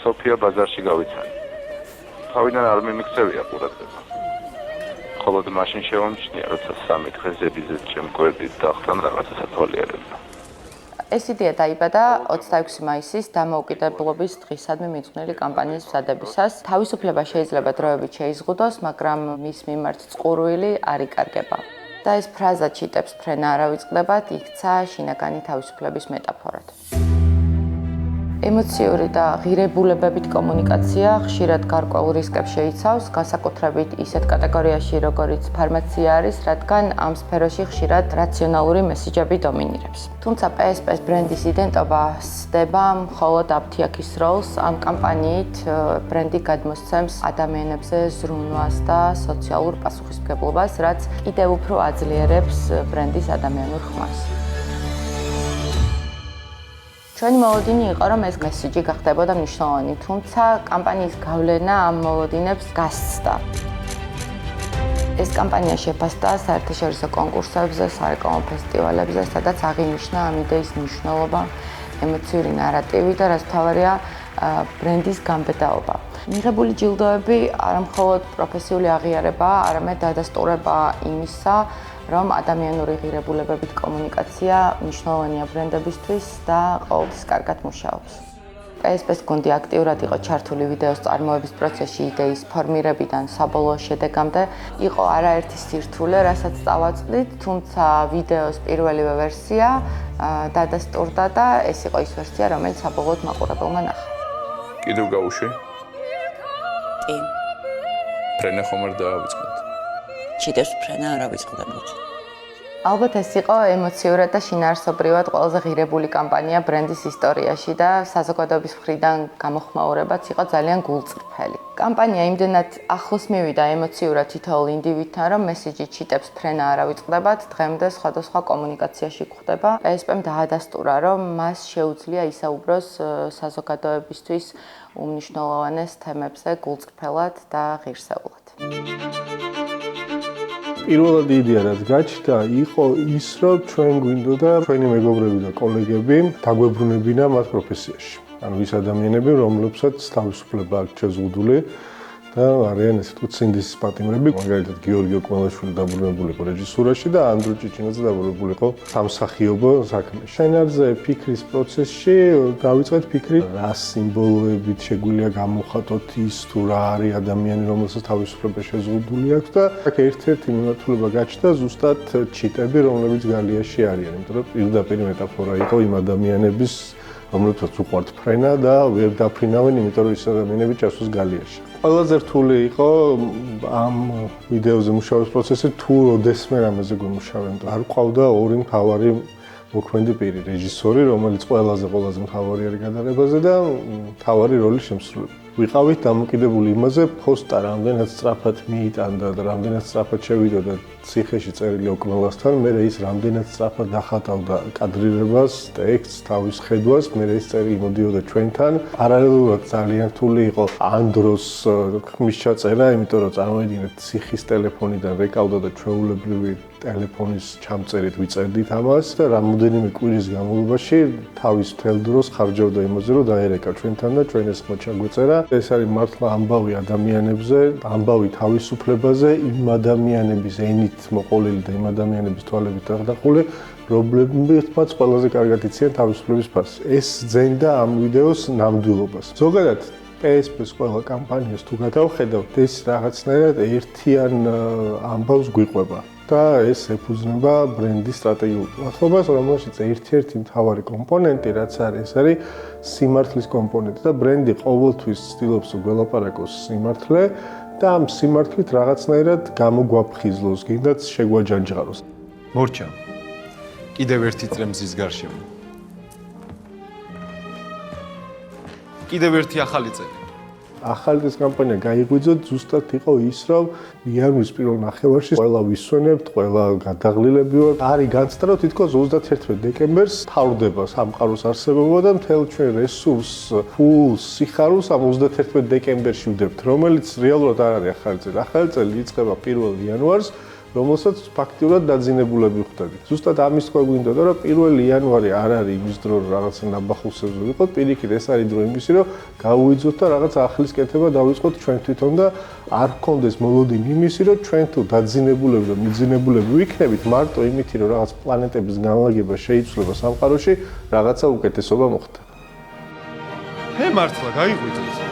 სოფია ბაზარში გავიცანი. თავიდან არ მიმიქცევია ყურადღება. ხოლო მაშინ შევამჩნია, როცა 3 დღე ზედიზედ შემკვერდით დახთან რაღაცა სათვალიერება. ეს იდეა დაიბადა 26 მაისის დამოუკიდებლობის დღისადმი მიძღვნილი კამპანიის მსადებისას. თავისუფლება შეიძლება დროებით შეიზღუდოს, მაგრამ მის მიმართ წყურვილი არ იკარგება. და ეს ფრაზა ჩიტებს ფრენა არ ავიწყდებათ, იქცა შინაგანი თავისუფლების მეტაფორად. ემოციური და ღირებულებებით კომუნიკაცია ხშირად გარკვეულ რისკებს შეიცავს, განსაკუთრებით ისეთ კატეგორიაში, როგორიც ფარმაცია არის, რადგან ამ სფეროში ხშირად რაციონალური მესიჯები დომინირებს. თუმცა PSP-ს ბრენდის იდენტობა სდება მხოლოდ აფთიაქის როლს, ამ კამპანიით ბრენდი გადმოსცემს ადამიანებზე ზრუნვას და სოციალურ პასუხისმგებლობას, რაც კიდევ უფრო აძლიერებს ბრენდის ადამიანურ ხმას. ჩვენი მოლოდინი იყო, რომ ეს მესიჯი გახდებოდა მნიშვნელოვანი, თუმცა კამპანიის გავლენა ამ მოლოდინებს გასცდა. ეს კამპანია შეფასდა საერთაშორისო კონკურსებზე, სარეკლამო ფესტივალებზე, სადაც აღინიშნა ამ იდეის მნიშვნელობა, ემოციური ნარატივი და რაც მთავარია, ბრენდის გამბედაობა. მიღებული ჯილდოები არა მხოლოდ პროფესიული აღიარებაა, არამედ დადასტურება იმისა, რომ ადამიანური ღირებულებებით კომუნიკაცია მნიშვნელოვანია ბრენდებისთვის და ყოველთვის კარგად მუშაობს. PSP-ს გუნდი აქტიურად იყო ჩართული ვიდეოს წარმოების პროცესში იდეის ფორმირებიდან საბოლოო შედეგამდე. იყო არაერთი სირთულე, რასაც წავაწყდით, თუმცა ვიდეოს პირველივე ვერსია დადასტურდა და ეს იყო ის ვერსია, რომელიც საბოლოოდ მაყურებელმა ნახა. კიდევ გავუშვი? კი. ფრენა ხომ არ დაავიწყოთ? ჩიტებს ფრენა არ ავიწყდებოდ. ალბათ ეს იყო ემოციურად და შინაარსობრივად ყველაზე ღირებული კამპანია ბრენდის ისტორიაში და საზოგადოების მხრიდან გამოხმაურებაც იყო ძალიან გულწრფელი. კამპანია იმდენად ახლოს მივიდა ემოციურად თითოეულ ინდივიდთან, რომ მესიჯი ჩიტებს ფრენა არ ავიწყდებათ, დღემდე სხვადასხვა კომუნიკაციაში გვხვდება. PSP-მ დაადასტურა, რომ მას შეუძლია ისაუბროს საზოგადოებისთვის უმნიშვნელოვანეს თემებზე გულწრფელად და ღირსეულად. პირველად იდეა რაც გაჩნდა იყო ის, რომ ჩვენ გვინდოდა ჩვენი მეგობრები და კოლეგები დაგვებრუნებინა მათ პროფესიაში. ანუ ის ადამიანები, რომლებსაც თავისუფლება აქვს შეზღუდული და არიან ესე ვთქვათ სინდისის პატიმრები, მაგალითად გიორგი ოკმალაშვილი დაბრუნებული იყო რეჟისურაში და ანდრო ჭიჭინაძე დაბრუნებული იყო სამსახიობო საქმეში. შენარზე ფიქრის პროცესში დავიწყეთ ფიქრი, რა სიმბოლოებით შეგვიძლია გამოვხატოთ ის თუ რა არის ადამიანი, რომელსაც თავისუფლება შეზღუდული აქვს და აქ ერთ-ერთი მიმართულება გაჩნდა ზუსტად ჩიტები, რომლებიც გალიაში არიან, იმიტომ რომ პირდაპირ მეტაფორა იყო იმ ადამიანების რომლებსაც უყვართ ფრენა და ვერ დაფრინავენ, იმიტომ რომ ის ადამიანები ჩასვეს გალიაში. ყველაზე რთული იყო ამ ვიდეოზე მუშაობის პროცესი თუ როდესმე რამეზე გვიმუშავენ. არ ყავდა ორი მთავარი მოქმედი პირი, რეჟისორი, რომელიც ყველაზე მთავარი არის გადაღებაზე და მთავარი როლის შემსრულებელი. ვიყავით დამოკიდებული იმაზე, ფოსტა რამდენად სწრაფად მიიტანდა და რამდენად სწრაფად შევიდოდა ციხეში წერილი ოკმელასთან, მე ის რამდენად სწრაფად დახატავდა კადრირებას, ტექსტს, თავის ხედვას, მე ის წერილი მოდიოდა ჩვენთან. პარალელურად ძალიან რთული იყო ამ დროს ხმის ჩაწერა, იმიტომ რომ წარმოიდგინეთ ციხის ტელეფონიდან რეკავდა და ჩვეულებრივი ტელეფონის ჩამწერით ვიწერდით ამას და რამოდენიმე კვირის განმავლობაში თავის მთელ დროს ხარჯავდა იმაზე, რომ დაერეკა ჩვენთან და ჩვენ ეს ხმა ჩაგვეწერა. ეს არის მართლა ამბავი ადამიანებზე, ამბავი თავისუფლებაზე, იმ ადამიანების ენით მოყოლილი და იმ ადამიანების თვალებით დაღდახული, რომლებმაც ყველაზე კარგად იციან თავისუფლების ფასს. ეს ძენდა ამ ვიდეოს ნამდვილობას. ზოგადად PSP-ს ყველა კამპანიას თუ გადავხედავთ, ეს რაღაცნაირად ერთიან ამბავს გვიყვება. და ეს ეფუძნება ბრენდის სტრატეგიულ პლატფორმას, რომელშიც ერთ-ერთი მთავარი კომპონენტი, რაც არის სიმართლის კომპონენტი და ბრენდი ყოველთვის ცდილობს გველაპარაკოს სიმართლე და ამ სიმართლით რაღაცნაირად გამოგვაფხიზლოს, კიდაც შეგვაჯანჯღაროს. მორჩა. კიდევ ერთი წრე მზის გარშემო. კიდევ ერთი ახალი წელი. ახალი ეს კამპანია გაიღვიძოთ, ზუსტად იყო ის, რომ იანვრის პირველ ნახევარში ყველა ვისვენებთ, ყველა გადაღლილები ვართ. არის განცდა, რომ თითქოს 31 დეკემბერს თავდება სამყაროს არსებობა და მთელ ჩვენ რესურსს, ფულს, სიხარულს ამ 31 დეკემბერში ვდებთ, რომელიც რეალურად არ არის ახალი წელი. ახალი წელი იწყება 1 იანვარს, რომელსაც ფაქტიურად დაძინებულები ხვდებით. ზუსტად ამის თქვა გვინდოდა, რომ 1 იანვარი არ არის იმის დრო, რომ რაღაცა ნაბახულსებზე ვიყოთ, პირიქით ეს არის დრო იმისი, რომ გავუიძოთ და რაღაც ახლის კეთება დავიწყოთ ჩვენ თვითონ და არ გქონდეს მოლოდინი იმისი, რომ ჩვენ თუ დაძინებულები და მიძინებულები ვიქნებით მარტო იმითი, რომ რაღაც პლანეტების განლაგება შეიცვლება სამყაროში, რაღაცა უკეთესობა მოხდება. მართლა გაიღვიძეთ.